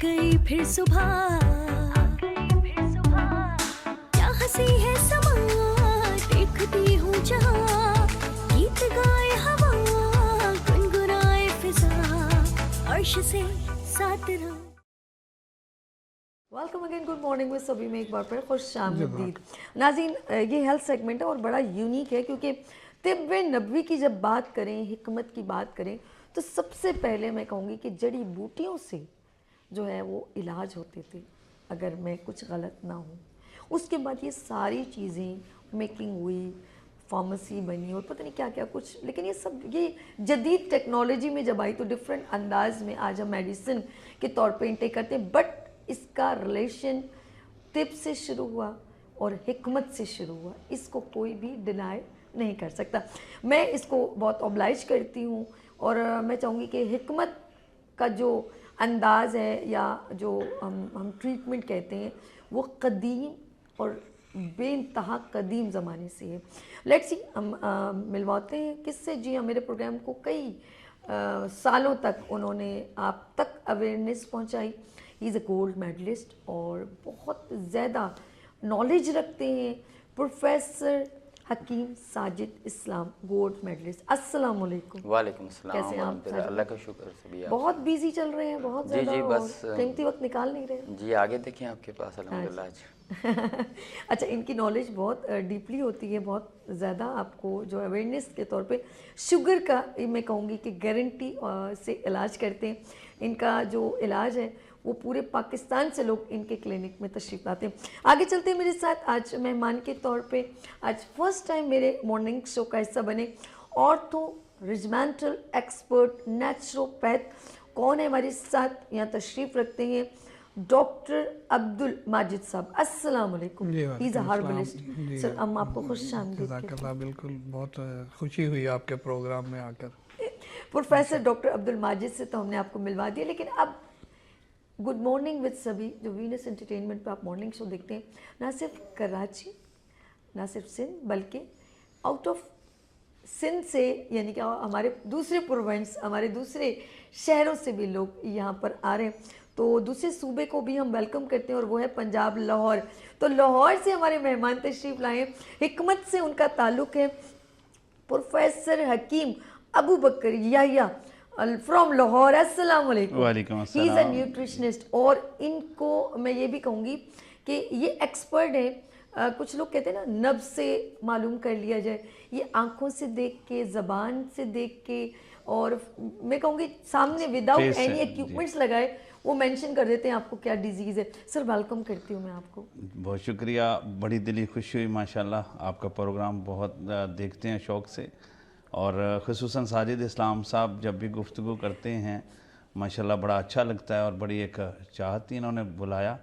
गई फिर सुबह, क्या हंसी है समा, देखती हूँ जहाँ, गीत गाए हवा, गुनगुनाए फिजा, अर्श से साथ रहा। वेलकम अगेन, गुड मॉर्निंग में सभी में एक बार फिर खुश आमदीद। नाज़रीन, ये हेल्थ सेगमेंट है और बड़ा यूनिक है क्योंकि तिब्ब नबवी की जब बात करें, हिकमत की बात करें, तो सबसे पहले मैं कहूँगी कि जड़ी बूटियों से जो है वो इलाज होते थे, अगर मैं कुछ गलत ना हूँ। उसके बाद ये सारी चीज़ें मेकिंग हुई, फार्मेसी बनी और पता नहीं क्या क्या कुछ, लेकिन ये सब ये जदीद टेक्नोलॉजी में जब आई तो डिफरेंट अंदाज में आज हम मेडिसिन के तौर पे इंटेक करते हैं। बट इसका रिलेशन तिब से शुरू हुआ और हिकमत से शुरू हुआ, इसको कोई भी डिनाई नहीं कर सकता। मैं इसको बहुत ऑब्लाइज करती हूँ और मैं चाहूँगी कि हिकमत का जो अंदाज़ है या जो हम ट्रीटमेंट कहते हैं वो कदीम और बेइंतहा कदीम ज़माने से है। लेट्स सी, हम मिलवाते हैं किससे। जी हाँ, मेरे प्रोग्राम को कई सालों तक उन्होंने आप तक अवेयरनेस पहुंचाई। He is a gold medallist और बहुत ज़्यादा नॉलेज रखते हैं। Professor Hakeem Sajid Islam, gold medallist. अस्सलाम वालेकुम। वालेकुम अस्सलाम। कैसे हैं आप? अल्लाह का शुक्र से भी आप। बहुत बिजी चल रहे हैं, बहुत जी ज़्यादा, जी, और बस कीमती वक्त निकाल नहीं रहे। जी आगे देखें आपके पास अल्हम्दुलिल्लाह आज। अच्छा, इनकी नॉलेज बहुत डीपली होती है, बहुत ज़्यादा। आपको जो अवेयरनेस के तौर पे शुगर का मैं कहूँगी कि गारंटी से इलाज करते हैं। इनका जो इलाज है वो पूरे पाकिस्तान से लोग इनके क्लिनिक में तशरीफ़ लाते हैं। आगे चलते हैं मेरे साथ। आज मेहमान के तौर पे आज फर्स्ट टाइम मेरे मॉर्निंग शो का हिस्सा बने ऑर्थो रिजमेंटल एक्सपर्ट नेचुरोपैथ। कौन है हमारे साथ? यहाँ तशरीफ़ रखते हैं डॉक्टर अब्दुल माजिद साहब। अस्सलाम वालेकुम। ही इज़ अ हर्बलिस्ट। सर, हम आपको खुश आमदीद कहते हैं। बिल्कुल, बहुत खुशी हुई आपके प्रोग्राम में आकर। प्रोफेसर डॉक्टर अब्दुल माजिद से तो हमने आपको मिलवा दिया, लेकिन अब गुड मॉर्निंग विद सभी जो वीनस एंटरटेनमेंट पे आप मॉर्निंग शो देखते हैं, ना सिर्फ कराची, ना सिर्फ सिंध, बल्कि आउट ऑफ सिंध से, यानी कि हमारे दूसरे प्रोविंस, हमारे दूसरे शहरों से भी लोग यहाँ पर आ रहे हैं। तो दूसरे सूबे को भी हम वेलकम करते हैं और वो है पंजाब, लाहौर। तो लाहौर से हमारे मेहमान तशरीफ़ लाए हैं, हिकमत से उनका ताल्लुक़ है। Professor Hakim Abu Bakar Yahya from Lahore. अस्सलाम वालेकुम। वालेकुम अस्सलाम। ही इज़ अ न्यूट्रिशनिस्ट और इनको मैं ये भी कहूँगी कि ये एक्सपर्ट है। कुछ लोग कहते हैं ना, नब्ज़ से मालूम कर लिया जाए, ये आंखों से देख के, ज़बान से देख के, और मैं कहूँगी सामने विदाउट एनी इक्विपमेंट्स लगाए वो मेंशन कर देते हैं आपको क्या डिजीज़ है। सर, वेलकम करती हूँ मैं आपको। बहुत शुक्रिया, बड़ी दिली खुशी हुई माशाल्लाह। आपका प्रोग्राम बहुत देखते हैं शौक़ से, और ख़ुसूसन साजिद इस्लाम साहब जब भी गुफ्तगू करते हैं माशाल्लाह बड़ा अच्छा लगता है, और बड़ी एक चाहत थी, इन्होंने बुलाया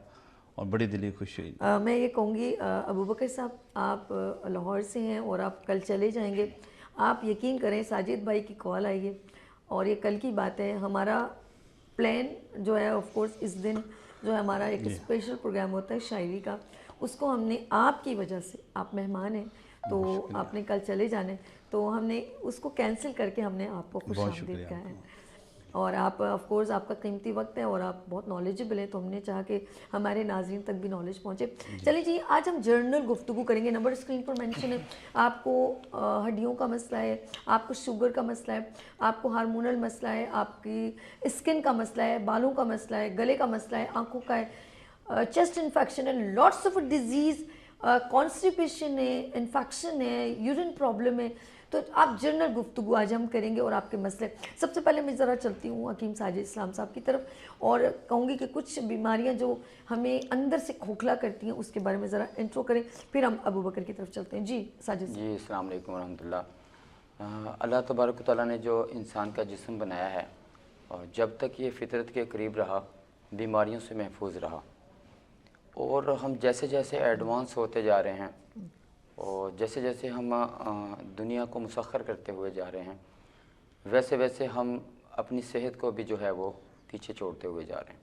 और बड़ी दिली खुशी हुई। मैं ये कहूँगी अबू बकर साहब, आप लाहौर से हैं और आप कल चले जाएंगे। आप यकीन करें, साजिद भाई की कॉल आई है और ये कल की बात है। हमारा प्लान जो है, ऑफ कोर्स इस दिन जो है हमारा एक स्पेशल प्रोग्राम होता है शायरी का, उसको हमने आपकी वजह से, आप मेहमान हैं तो आपने कल चले जाने, तो हमने उसको कैंसिल करके हमने आपको खुश आमदीद कहा है। और आप ऑफ कोर्स आपका कीमती वक्त है और आप बहुत नॉलेजेबल हैं, तो हमने चाहा कि हमारे नाज़रीन तक भी नॉलेज पहुँचे। चलिए जी, आज हम जर्नल गुफ्तगू करेंगे। नंबर स्क्रीन पर मेंशन है। आपको हड्डियों का मसला है, आपको शुगर का मसला है, आपको हार्मोनल मसला है, आपकी स्किन का मसला है, बालों का मसला है, गले का मसला है, आँखों का है, चेस्ट इन्फेक्शन है, लॉट्स ऑफ डिजीज़, कॉन्स्टिपेशन है, इन्फेक्शन है, यूरिन प्रॉब्लम है, तो आप जनरल गुफ्तगू आज हम करेंगे और आपके मसले। सबसे पहले मैं ज़रा चलती हूँ हकीम साजिद इस्लाम साहब की तरफ और कहूँगी कि कुछ बीमारियाँ जो हमें अंदर से खोखला करती हैं उसके बारे में ज़रा इंट्रो करें, फिर हम अबू बकर की तरफ चलते हैं। जी साजिद जी, अस्सलाम वालेकुम रहमतुल्लाह। अल्लाह तबारक तआला ने जो इंसान का जिस्म बनाया है, और जब तक ये फितरत के करीब रहा, बीमारियों से महफूज रहा, और हम जैसे जैसे एडवांस होते जा रहे हैं और जैसे जैसे हम दुनिया को मुसख्खर करते हुए जा रहे हैं, वैसे वैसे हम अपनी सेहत को भी जो है वो पीछे छोड़ते हुए जा रहे हैं।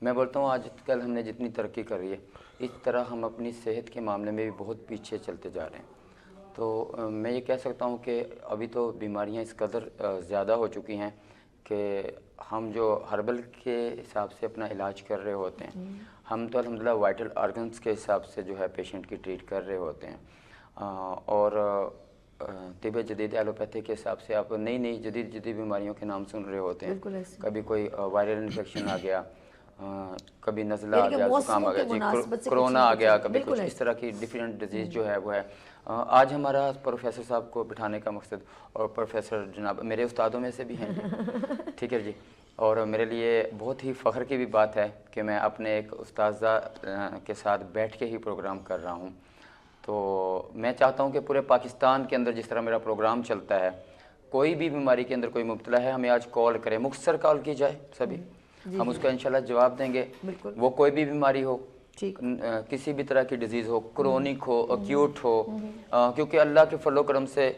मैं बोलता हूँ आजकल हमने जितनी तरक्की कर रही है, इस तरह हम अपनी सेहत के मामले में भी बहुत पीछे चलते जा रहे हैं। तो मैं ये कह सकता हूँ कि अभी तो बीमारियाँ इस कदर ज़्यादा हो चुकी हैं कि हम जो हर्बल के हिसाब से अपना इलाज कर रहे होते हैं, हम तो अल्हम्दुलिल्लाह वाइटल ऑर्गन्स के हिसाब से जो है पेशेंट की ट्रीट कर रहे होते हैं। और तिब जदीद एलोपैथी के हिसाब से आप नई नई जदीद बीमारियों के नाम सुन रहे होते हैं। बिल्कुल ऐसे। कभी कोई वायरल इन्फेक्शन आ गया, कभी नज़ला आ यानी कि गया, मौसमों जुकाम आ गया के जी, मुनासिबत से कोरोना कुछ आ ना गया, कुछ। कभी बिल्कुल कुछ ऐसे। इस तरह की डिफरेंट डिजीज़ जो है वो है। आज हमारा प्रोफेसर साहब को बिठाने का मकसद, और प्रोफेसर जनाब मेरे उस्तादों में से भी हैं जी, ठीक है जी, और मेरे लिए बहुत ही फ़ख्र की भी बात है कि मैं अपने एक उस्ताज़ा के साथ बैठ के ही प्रोग्राम कर रहा हूँ। तो मैं चाहता हूँ कि पूरे पाकिस्तान के अंदर जिस तरह मेरा प्रोग्राम चलता है, कोई भी बीमारी के अंदर कोई मुब्तला है, हमें आज कॉल करें, मुख्तसर कॉल की जाए सभी, हम उसका इंशाल्लाह जवाब देंगे। बिल्कुल। वो कोई भी बीमारी हो, ठीक। किसी भी तरह की डिजीज़ हो, क्रोनिक हो, एक्यूट हो, क्योंकि अल्लाह के फलो करम से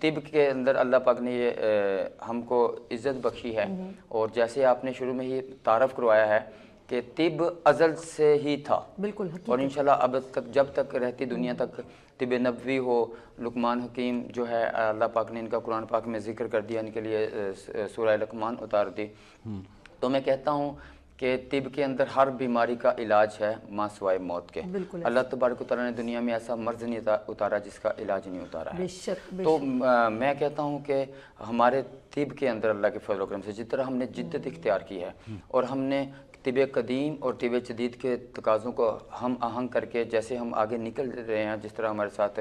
तिब के अंदर अल्लाह पाक ने ये हमको इज़्ज़त बख्शी है। और जैसे आपने शुरू में ही तारफ़ करवाया है कि तिब अज़ल से ही था, बिल्कुल हकीकत। और इंशाल्लाह अब तक जब तक रहती दुनिया तक तिब नबवी हो। लुकमान हकीम जो है अल्लाह पाक ने इनका कुरान पाक में ज़िक्र कर दिया, इनके लिए सूरह लुकमान उतार दी। तो मैं कहता हूँ कि तिब के अंदर हर बीमारी का इलाज है माँ सिवाय मौत के। बिल्कुल अल्लाह तबारक व तआला ने दुनिया में ऐसा मर्ज़ नहीं उतारा जिसका इलाज नहीं उतारा है। बेशक तो मैं कहता हूँ कि हमारे तिब के अंदर अल्लाह के फजल करम से जिस तरह हमने जिद्दत इख्तियार की है, और हमने तिब कदीम और तिब जदीद के तकाज़ों को हम आहंग करके जैसे हम आगे निकल रहे हैं, जिस तरह हमारे साथ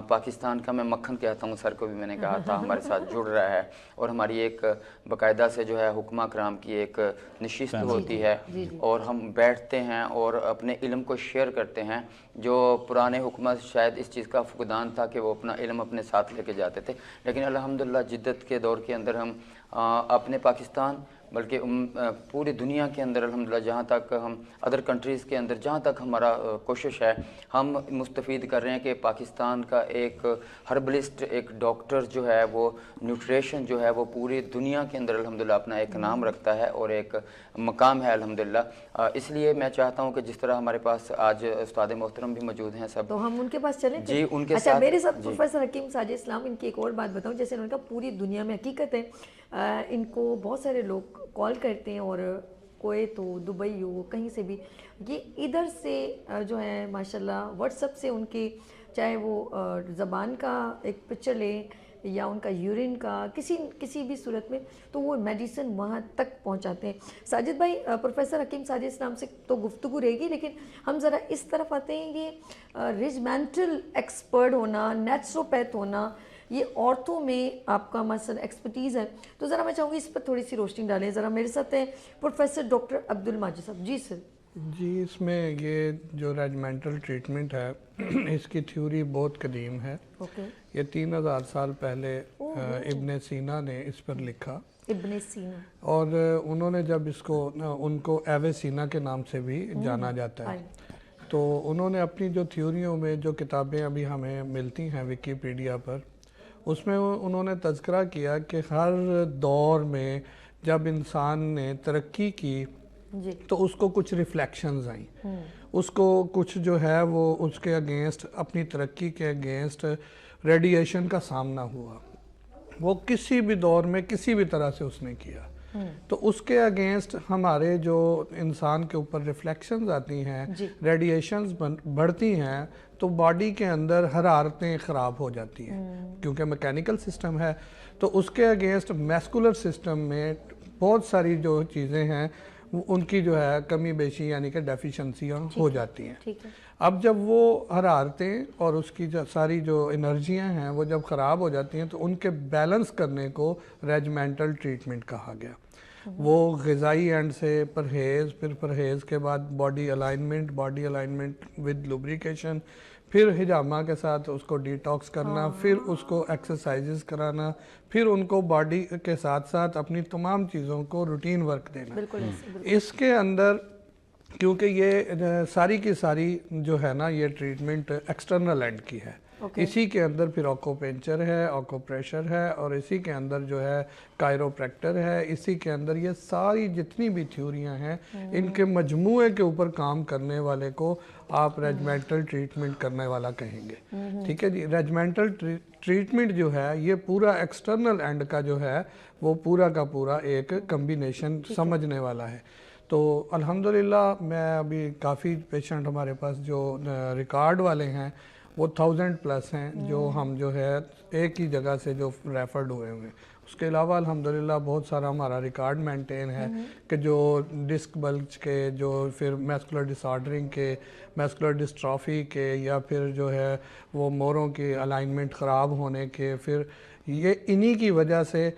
पाकिस्तान का, मैं मक्खन कहता हूँ, सर को भी मैंने कहा था, हमारे साथ जुड़ रहा है, और हमारी एक बाकायदा से जो है हुक्मा कराम की एक नशिस्त होती है, और हम बैठते हैं और अपने इल्म को शेयर करते हैं। जो पुराने हुकूमत शायद इस चीज़ का फुकदान था कि वो अपना इल्म अपने साथ लेके जाते थे, लेकिन अल्हम्दुलिल्लाह जिद्दत के दौर के अंदर हम अपने पाकिस्तान बल्कि पूरी दुनिया के अंदर अल्हम्दुलिल्लाह जहाँ तक हम अदर कंट्रीज़ के अंदर जहाँ तक हमारा कोशिश है, हम मुस्तफ़ीद कर रहे हैं कि पाकिस्तान का एक हर्बलिस्ट, एक डॉक्टर जो है वो न्यूट्रिशन जो है वो पूरी दुनिया के अंदर अल्हम्दुलिल्लाह अपना एक नाम रखता है और एक मकाम है अल्हम्दुलिल्लाह। इसलिए मैं चाहता हूँ कि जिस तरह हमारे पास आज उस्ताद मोहतरम भी मौजूद हैं सब, तो हम उनके पास चलें जी, उनके अच्छा, साथ मेरे साथ प्रोफेसर हकीम साजिद इस्लाम। इनकी एक और बात बताऊं, जैसे उन्होंने कहा पूरी दुनिया में, हकीकत है इनको बहुत सारे लोग कॉल करते हैं, और कुवैत हो, दुबई हो, कहीं से भी, ये इधर से जो है माशाल्लाह व्हाट्सएप से उनकी, चाहे वो ज़बान का एक पिक्चर लें या उनका यूरिन का, किसी भी सूरत में, तो वो मेडिसिन वहाँ तक पहुँचाते हैं। साजिद भाई, प्रोफेसर हकीम साजिद इस्लाम से तो गुफ्तगू रहेगी, लेकिन हम ज़रा इस तरफ आते हैं, ये रिजमेंटल एक्सपर्ट होना, नेचुरोपैथ होना, ये औरतों में आपका मसल एक्सपर्टीज़ है, तो ज़रा मैं चाहूँगी इस पर थोड़ी सी रोशनी डालें। ज़रा मेरे साथ हैं प्रोफेसर डॉक्टर अब्दुल माजिद साहब। जी सर। जी, इसमें ये जो रेजिमेंटल ट्रीटमेंट है इसकी थ्योरी बहुत कदीम है। ओके। ये 3000 साल पहले इब्ने सीना ने इस पर लिखा। इब्ने सीना। और उन्होंने जब इसको, उनको एवेसीना के नाम से भी जाना जाता है, तो उन्होंने अपनी जो थ्योरियों में जो किताबें अभी हमें मिलती हैं विकीपीडिया पर, उसमें उन्होंने तज़किरा किया कि हर दौर में जब इंसान ने तरक्की की जी, तो उसको कुछ रिफ्लेक्शंस आई, उसको कुछ जो है वो उसके अगेंस्ट, अपनी तरक्की के अगेंस्ट रेडिएशन का सामना हुआ। वो किसी भी दौर में किसी भी तरह से उसने किया, तो उसके अगेंस्ट हमारे जो इंसान के ऊपर रिफ्लेक्शंस आती हैं, रेडिएशंस बढ़ती हैं, तो बॉडी के अंदर हरारतें ख़राब हो जाती हैं, क्योंकि मैकेनिकल सिस्टम है। तो उसके अगेंस्ट मैस्कुलर सिस्टम में बहुत सारी जो चीज़ें हैं उनकी जो है कमी बेशी, यानी कि डेफिशिएंसियाँ हो जाती हैं। ठीक है। अब जब वो हरारतें और उसकी जो सारी जो एनर्जियाँ हैं वो जब ख़राब हो जाती हैं, तो उनके बैलेंस करने को रेजिमेंटल ट्रीटमेंट कहा गया। वो ग़िज़ाई एंड से परहेज़, फिर परहेज़ के बाद बॉडी अलाइनमेंट विद लुब्रिकेशन, फिर हिजामा के साथ उसको डिटॉक्स करना, फिर उसको एक्सरसाइजेस कराना, फिर उनको बॉडी के साथ साथ अपनी तमाम चीज़ों को रूटीन वर्क देना। बिल्कुल। इसके अंदर क्योंकि ये सारी की सारी जो है ना, ये ट्रीटमेंट एक्सटर्नल एंड की है, इसी के अंदर फिर ऑकोपेंचर है, ऑकोप्रेशर है, और इसी के अंदर जो है कायरोप्रैक्टर है। इसी के अंदर ये सारी जितनी भी थ्योरियां हैं इनके मजमूए के ऊपर काम करने वाले को आप रेजिमेंटल ट्रीटमेंट करने वाला कहेंगे। ठीक है जी। रेजिमेंटल ट्रीटमेंट जो है ये पूरा एक्सटर्नल एंड का जो है वो पूरा का पूरा एक कम्बिनेशन समझने वाला है। तो अल्हम्दुलिल्लाह मैं अभी काफ़ी पेशेंट हमारे पास जो रिकॉर्ड वाले हैं वो 1000+ हैं जो हम जो है एक ही जगह से जो रेफर्ड हुए हैं। उसके अलावा अल्हम्दुलिल्लाह बहुत सारा हमारा रिकॉर्ड मेंटेन है कि जो डिस्क बल्ज के, जो फिर मैस्कुलर डिसऑर्डरिंग के, मैस्कुलर डिस्ट्रॉफी के, या फिर जो है वो मोरों की अलाइनमेंट ख़राब होने के, फिर ये इन्हीं की वजह से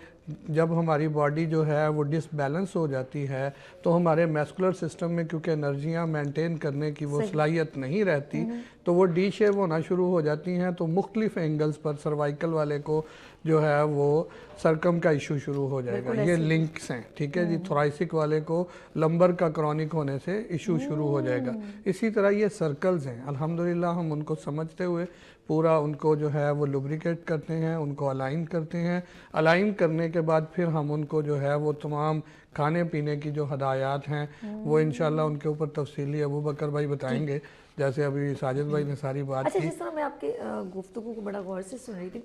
जब हमारी बॉडी जो है वो डिसबैलेंस हो जाती है तो हमारे मैस्कुलर सिस्टम में क्योंकि एनर्जियाँ मेंटेन करने की वो सलाहियत नहीं रहती तो वो डी शेप होना शुरू हो जाती हैं। तो मुख्तलिफ एंगल्स पर सर्वाइकल वाले को जो है वो सरकम का इशू शुरू हो जाएगा। ये लिंक्स हैं, ठीक है जी। थोराइसिक वाले को लंबर का क्रॉनिक होने से इशू शुरू हो जाएगा। इसी तरह ये सर्कल्स हैं, अल्हम्दुलिल्लाह हम उनको समझते हुए पूरा उनको जो है वो लुब्रिकेट करते हैं, उनको अलाइन करते हैं। अलाइन करने के बाद फिर हम उनको जो है वो तमाम खाने पीने की जो हदायत हैं वो इंशाल्लाह उनके ऊपर तफसीली अबू बकर भाई बताएंगे, जैसे अभी साजिद भाई ने सारी बात अच्छा, की। जिस तरह मैं आपके गुफ्तगू को बड़ा गौर से सुन रही थी,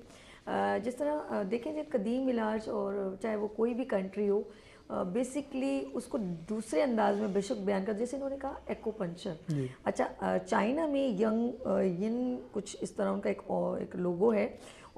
जिस तरह देखें जब कदीम इलाज और चाहे वो कोई भी कंट्री हो, बेसिकली उसको दूसरे अंदाज में बेशक बयान कर, जैसे इन्होंने कहा एक्यूपंक्चर। अच्छा, चाइना में यंग यिन कुछ इस तरह उनका एक लोगो है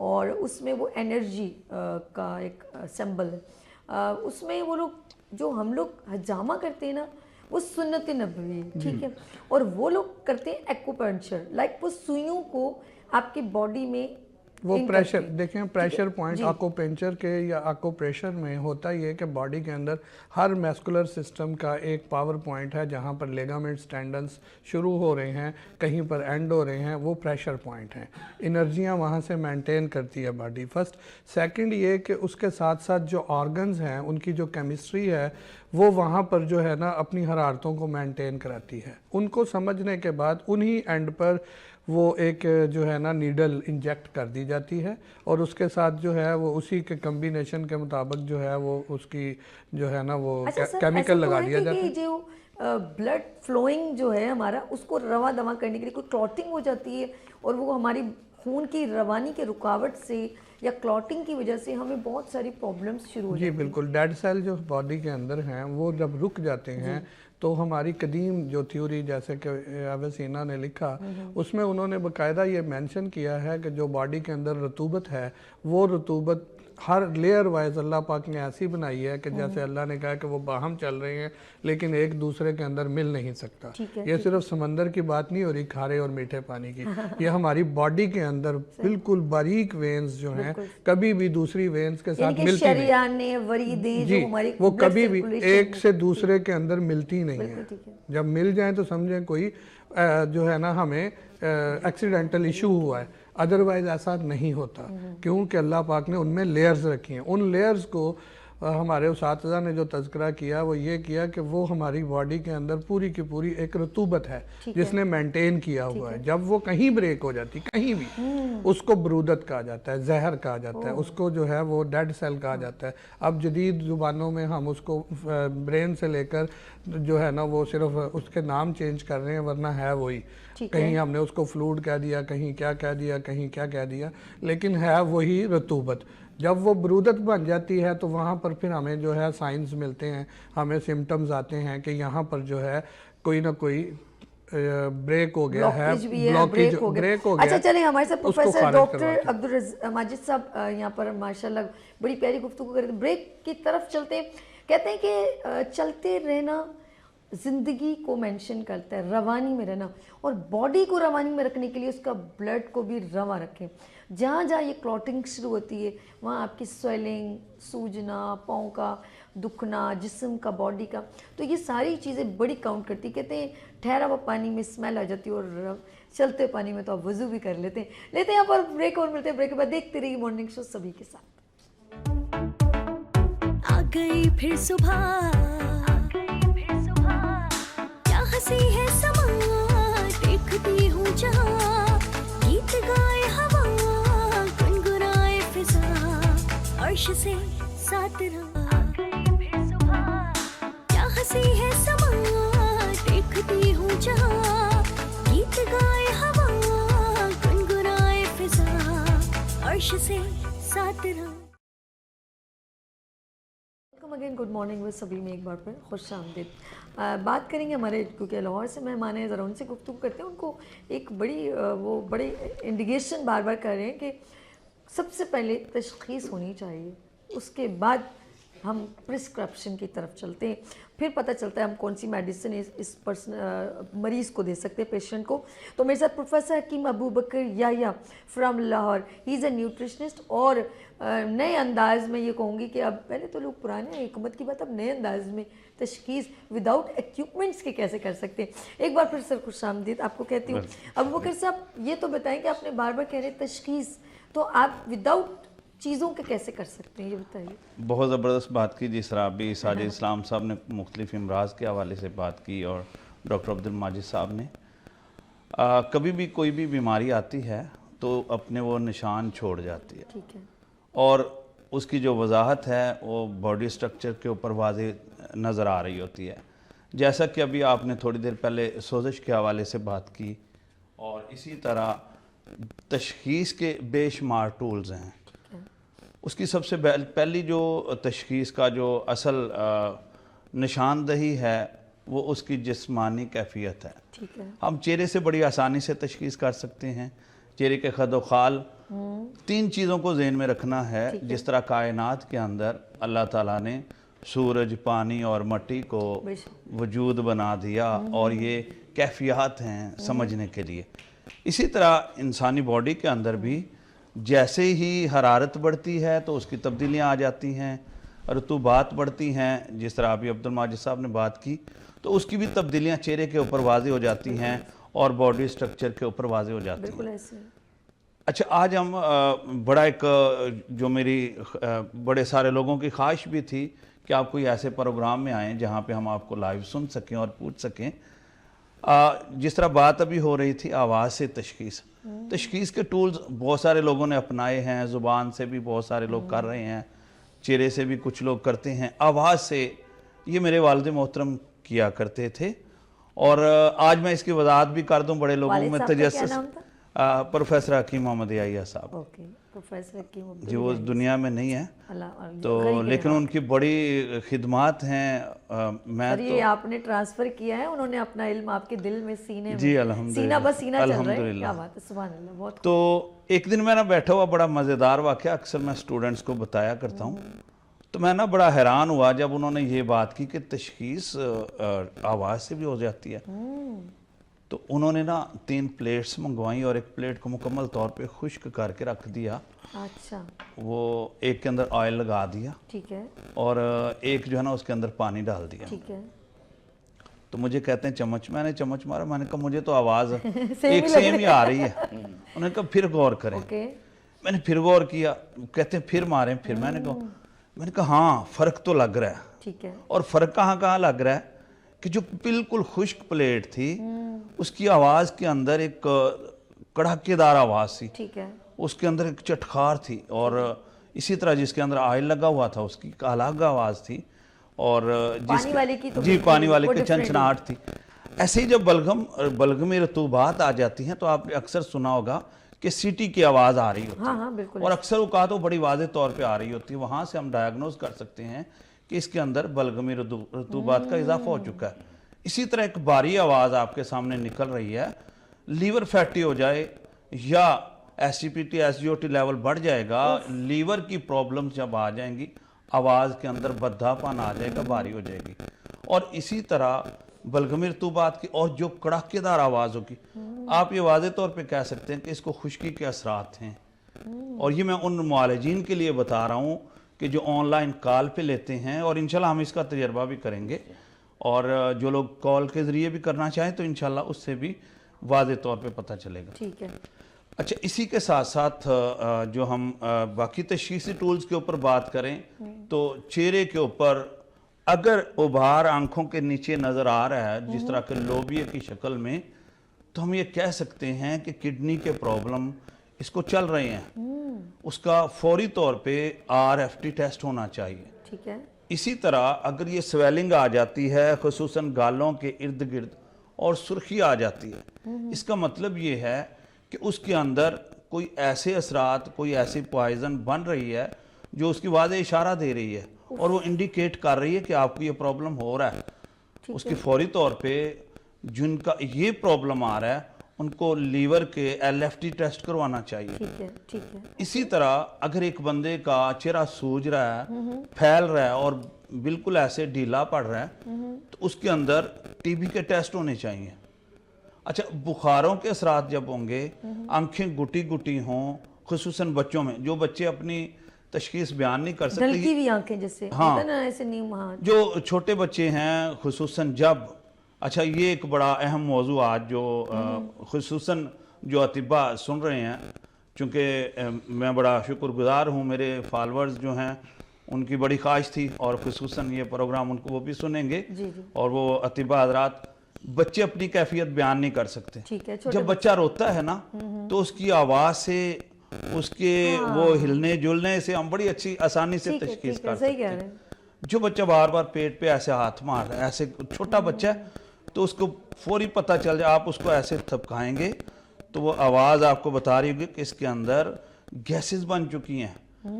और उसमें वो एनर्जी का एक सिंबल है। उसमें वो लोग जो हम लोग हजामा करते हैं ना वो सुन्नत नबवी, ठीक है, और वो लोग करते हैं एक्यूपंक्चर, लाइक वो सुइयों को आपकी बॉडी में वो प्रेशर देखें, प्रेशर पॉइंट आकोपेंचर के या आकोप्रेशर में होता ही है कि बॉडी के अंदर हर मैस्कुलर सिस्टम का एक पावर पॉइंट है जहाँ पर लेगामेंट्स टेंडन्स शुरू हो रहे हैं, कहीं पर एंड हो रहे हैं, वो प्रेशर पॉइंट हैं। एनर्जियाँ वहाँ से मेंटेन करती है बॉडी, फर्स्ट। सेकंड ये कि उसके साथ साथ जो ऑर्गन्स हैं उनकी जो केमिस्ट्री है वो वहाँ पर जो है ना अपनी हरारतों को मेंटेन कराती है। उनको समझने के बाद उन्हीं एंड पर वो एक जो है ना नीडल इंजेक्ट कर दी जाती है और उसके साथ जो है वो उसी के कम्बिनेशन के मुताबिक जो है वो उसकी जो है ना वो केमिकल लगा दिया जाता है। जो ब्लड फ्लोइंग जो है हमारा उसको रवा दवा करने के लिए कोई क्लॉटिंग हो जाती है और वो हमारी खून की रवानी के रुकावट से या क्लॉटिंग की वजह से हमें बहुत सारी प्रॉब्लम्स शुरू हो जाती हैं। जी बिल्कुल, डेड सेल जो बॉडी के अंदर हैं वो जब रुक जाते हैं तो हमारी कदीम जो थ्योरी जैसे कि एवेसिना ने लिखा उसमें उन्होंने बाकायदा ये मेंशन किया है कि जो बॉडी के अंदर रतूबत है वो रतूबत हर लेयर वाइज अल्लाह पाक ने ऐसी बनाई है कि जैसे अल्लाह ने कहा कि वो बाहम चल रहे हैं लेकिन एक दूसरे के अंदर मिल नहीं सकता। ये सिर्फ समंदर की बात नहीं हो रही, खारे और मीठे पानी की, ये हमारी बॉडी के अंदर बिल्कुल बारीक वेन्स जो हैं कभी भी दूसरी वेन्स के साथ मिलती नहीं जी, वो कभी भी एक से दूसरे के अंदर मिलती नहीं है। जब मिल जाए तो समझें कोई जो है ना हमें एक्सीडेंटल इशू हुआ है, अदरवाइज ऐसा नहीं होता क्योंकि अल्लाह पाक ने उनमें लेयर्स रखी हैं। उन लेयर्स को हमारे उस्ताद ने जो तज़किरा किया वो ये किया कि वो हमारी बॉडी के अंदर पूरी की पूरी एक रतूबत है जिसने मेंटेन किया हुआ है। जब वो कहीं ब्रेक हो जाती कहीं भी उसको बरूदत कहा जाता है, जहर कहा जाता है, उसको जो है वो डेड सेल कहा जाता है। अब जदीद ज़ुबानों में हम उसको ब्रेन से लेकर जो है ना वो सिर्फ उसके नाम चेंज कर रहे हैं वरना है वही। कहीं हमने उसको फ्लूइड कह दिया, कहीं क्या कह दिया, कहीं क्या कह दिया, लेकिन है वही रतूबत। जब वो बरूदत बन जाती है तो वहाँ पर फिर हमें जो है साइंस मिलते हैं, हमें सिम्टम्स आते हैं कि यहाँ पर जो है कोई ना कोई ब्रेक हो गया है, ब्लॉकेज ब्रेक हो गया। अच्छा चलिए, हमारे साथ प्रोफेसर डॉक्टर अब्दुल माजिद साहब यहाँ पर माशाल्लाह बड़ी प्यारी गुफ्तगू कर रहे थे। ब्रेक की तरफ चलते हैं, कहते हैं कि चलते रहना ज़िंदगी को मेंशन करता है, रवानी में रहना, और बॉडी को रवानी में रखने के लिए उसका ब्लड को भी रवा रखें। जहाँ जहाँ ये क्लॉटिंग शुरू होती है वहाँ आपकी स्वेलिंग, सूजना, पाँव का दुखना, जिस्म का, बॉडी का, तो ये सारी चीज़ें बड़ी काउंट करती। कहते हैं ठहरा हुआ पानी में स्मेल आ जाती है और चलते पानी में तो आप वज़ू भी कर लेते हैं। यहाँ पर ब्रेक और मिलते हैं, ब्रेक के बाद देखते रहिए मॉर्निंग शो सभी के साथ। आ गई फिर सुबह, क्या हंसी है समा, देखती हूँ जहाँ गीत गाए हवा। अर्श से सात रंग आ गई फिर सुबह, क्या हंसी है समा, देखती हूँ जहाँ, गीत गाए हवा, गुनगुनाए फिजा, अर्श से सात रंग। Welcome again, good morning with सभी में एक बार फिर खुश आमदीद। बात करेंगे हमारे, क्योंकि लाहौर से मेहमान हैं, ज़रा उनसे गुफ्तगू करते हैं। उनको एक वो बड़ी इंडिकेशन बार बार कर रहे हैं कि सबसे पहले तशख़ीस होनी चाहिए, उसके बाद हम प्रिस्क्रिप्शन की तरफ चलते हैं, फिर पता चलता है हम कौन सी मेडिसिन इस पर्सन मरीज़ को दे सकते हैं, पेशेंट को। तो मेरे साथ professor Hakim Abu Bakar Yaya from Lahore, he is a nutritionist. और नए अंदाज में ये कहूँगी कि अब पहले तो लोग पुराने हिकमत की बात, अब नए अंदाज में तशख़ीस विदाउट इक्विपमेंट्स के कैसे कर सकते हैं। एक बार फिर सर खुश आमदीद आपको कहती हूँ। अबू बकर साहब, ये तो बताएं कि आपने बार बार कह रहे तशख़ीस, तो आप विदाउट चीज़ों के कैसे कर सकते हैं, ये बताइए। बहुत ज़बरदस्त बात की, जिस तरह अभी साजिद इस्लाम साहब ने मुख्तलिफ इमराज के हवाले से बात की और डॉक्टर अब्दुल माजिद साहब ने। कभी भी कोई भी बीमारी आती है तो अपने वो निशान छोड़ जाती है, ठीक है, और उसकी जो वजाहत है वो बॉडी स्ट्रक्चर के ऊपर वाज़ेह नज़र आ रही होती है। जैसा कि अभी आपने थोड़ी देर पहले सोजिश के हवाले से बात की, और इसी तरह तशख़ीस के बेशुमार टूल्स हैं। उसकी सबसे पहली जो तशख़ीस का जो असल निशानदही है वो उसकी जिस्मानी कैफियत है। ठीक है, हम चेहरे से बड़ी आसानी से तशख़ीस कर सकते हैं। चेहरे के खद व खाल, तीन चीज़ों को ज़हन में रखना है। जिस तरह कायनात के अंदर अल्लाह ताला ने सूरज, पानी और मिट्टी को वजूद बना दिया, और ये कैफियत हैं समझने के लिए। इसी तरह इंसानी बॉडी के अंदर भी जैसे ही हरारत बढ़ती है तो उसकी तब्दीलियाँ आ जाती हैं, रतूबात बढ़ती हैं, जिस तरह अभी अब्दुल माजिद साहब ने बात की, तो उसकी भी तब्दीलियाँ चेहरे के ऊपर वाज़ेह हो जाती हैं और बॉडी स्ट्रक्चर के ऊपर वाज़ेह हो जाती हैं। ऐसे। अच्छा, आज हम बड़ा एक जो मेरी बड़े सारे लोगों की ख्वाहिश भी थी कि आप कोई ऐसे प्रोग्राम में आएँ जहाँ पे हम आपको लाइव सुन सकें और पूछ सकें। जिस तरह बात अभी हो रही थी आवाज़ से तशख़ीस के टूल्स बहुत सारे लोगों ने अपनाए हैं। ज़ुबान से भी बहुत सारे लोग कर रहे हैं, चेहरे से भी कुछ लोग करते हैं, आवाज़ से ये मेरे वालिद मोहतरम किया करते थे। और आज मैं इसकी वजाहत भी कर दूं बड़े लोगों में तजस्सुस। प्रोफेसर हकीम मोहम्मद याया साहब, ओके, प्रोफेसर हकीम जी, वो दुनिया में नहीं है अल्लाह, तो, लेकिन उनकी बड़ी खिदमात हैं। मैं ये आपने ट्रांसफर किया है, उन्होंने अपना इल्म आपके दिल में, सीने में, जी अल्हम्दुलिल्लाह, सीना बस सीना चल रहा है, अल्हम्दुलिल्लाह। क्या बात है, सुभान अल्लाह। बहुत तो एक दिन मैं ना बैठा हुआ, बड़ा मज़ेदार वाक़या अक्सर मैं स्टूडेंट्स को बताया करता हूँ, तो मैं ना बड़ा हैरान हुआ जब उन्होंने ये बात की कि तशख़ीस आवाज़ से भी हो जाती है। तो उन्होंने ना 3 प्लेट्स मंगवाई और एक प्लेट को मुकम्मल तौर पे खुश्क करके रख दिया। अच्छा, वो एक के अंदर ऑयल लगा दिया, ठीक है, और एक जो है ना उसके अंदर पानी डाल दिया। ठीक है, तो मुझे कहते हैं चम्मच, मैंने चम्मच मारा, मैंने कहा मुझे तो आवाज़ एक सेम ही आ रही है। उन्होंने कहा फिर गौर करें। ओके, मैंने फिर गौर किया, कहते हैं फिर मारें, फिर मैंने कहा हाँ फ़र्क तो लग रहा है। ठीक है, और फ़र्क कहाँ लग रहा है कि जो बिल्कुल खुश्क प्लेट थी उसकी आवाज़ के अंदर एक कड़ाकेदार आवाज़ थी, ठीक है, उसके अंदर एक चटखार थी, और इसी तरह जिसके अंदर ऑयल लगा हुआ था उसकी अलग आवाज़ थी, और पानी वाले की तो जी पानी वाले वो की different चंचनाहट थी। ऐसे ही जब बलगमी रतूबात आ जाती हैं तो आपने अक्सर सुना होगा कि सीटी की आवाज़ आ रही होती है, हाँ हाँ बिल्कुल, और अक्सर वो कहा तो बड़ी वाज़ेह तौर पे आ रही होती है। वहाँ से हम डायग्नोज कर सकते हैं कि इसके अंदर बलगमी रतूबात का इजाफा हो चुका है। इसी तरह एक भारी आवाज़ आपके सामने निकल रही है, लीवर फैटी हो जाए या एसजीपीटी एसजीओटी लेवल बढ़ जाएगा, लीवर की प्रॉब्लम्स जब आ जाएंगी, आवाज़ के अंदर बद्धापन आ जाएगा, भारी हो जाएगी। और इसी तरह बलगमी रतूबात की और जो कड़ाकेदार आवाज़ होगी, आप ये वाज़ेह तौर पे कह सकते हैं कि इसको खुश्की के असरात हैं। और ये मैं उन मुआलिजीन के लिए बता रहा हूँ कि जो ऑनलाइन कॉल पे लेते हैं, और इंशाल्लाह हम इसका तजर्बा भी करेंगे, और जो लोग कॉल के ज़रिए भी करना चाहें तो इंशाल्लाह उससे भी वाज़ेह तौर पे पता चलेगा। ठीक है। अच्छा, इसी के साथ साथ जो हम बाकी तशख़ीसी टूल्स के ऊपर बात करें तो चेहरे के ऊपर अगर उभार आंखों के नीचे नज़र आ रहा है जिस तरह के लोबिया की शक्ल में, तो हम ये कह सकते हैं कि किडनी के प्रॉब्लम इसको चल रहे हैं, उसका फौरी तौर पे RFT टेस्ट होना चाहिए। ठीक है। इसी तरह अगर ये स्वेलिंग आ जाती है खुसूसन गालों के इर्द गिर्द और सुर्खी आ जाती है, इसका मतलब ये है कि उसके अंदर कोई ऐसे असरात, कोई ऐसी पॉइजन बन रही है जो उसकी वादे इशारा दे रही है और वो इंडिकेट कर रही है कि आपको ये प्रॉब्लम हो रहा है। उसकी फौरी तौर पे जिनका ये प्रॉब्लम आ रहा है उनको लीवर के LFT टेस्ट करवाना चाहिए। ठीक है, ठीक है। इसी तरह अगर एक बंदे का चेहरा सूज रहा है, फैल रहा है और बिल्कुल ऐसे ढीला पड़ रहा है, तो उसके अंदर TB के टेस्ट होने चाहिए। अच्छा, बुखारों के असरात जब होंगे, आंखें गुटी गुटी हों, खुसूसन बच्चों में, जो बच्चे अपनी तशखीस बयान नहीं कर सकते, ढलकी हुई आंखें जैसे हाँ, होता ना, ऐसे नीम, हाँ, जो छोटे बच्चे हैं खुसूसन जब, अच्छा ये एक बड़ा अहम मौजू आज जो खुसूसन जो अतिबा सुन रहे हैं, चूँकि मैं बड़ा शुक्रगुजार हूँ, मेरे फॉलोअर्स जो हैं उनकी बड़ी ख्वाहिश थी और खुसूसन ये प्रोग्राम उनको वो भी सुनेंगे। जी जी। और वो अतिबा हजरात, बच्चे अपनी कैफियत बयान नहीं कर सकते। ठीक है। छोटे जब बच्चा रोता है ना तो उसकी आवाज़ से, उसके वो हिलने जुलने से हम बड़ी अच्छी आसानी से तशखीस कर सकते हैं। जो बच्चा बार बार पेट पे ऐसे हाथ मार रहा है, ऐसे छोटा बच्चा है, तो उसको फौरी पता चल जाए, आप उसको ऐसे थपकाएंगे तो वो आवाज़ आपको बता रही होगी कि इसके अंदर गैसेस बन चुकी हैं,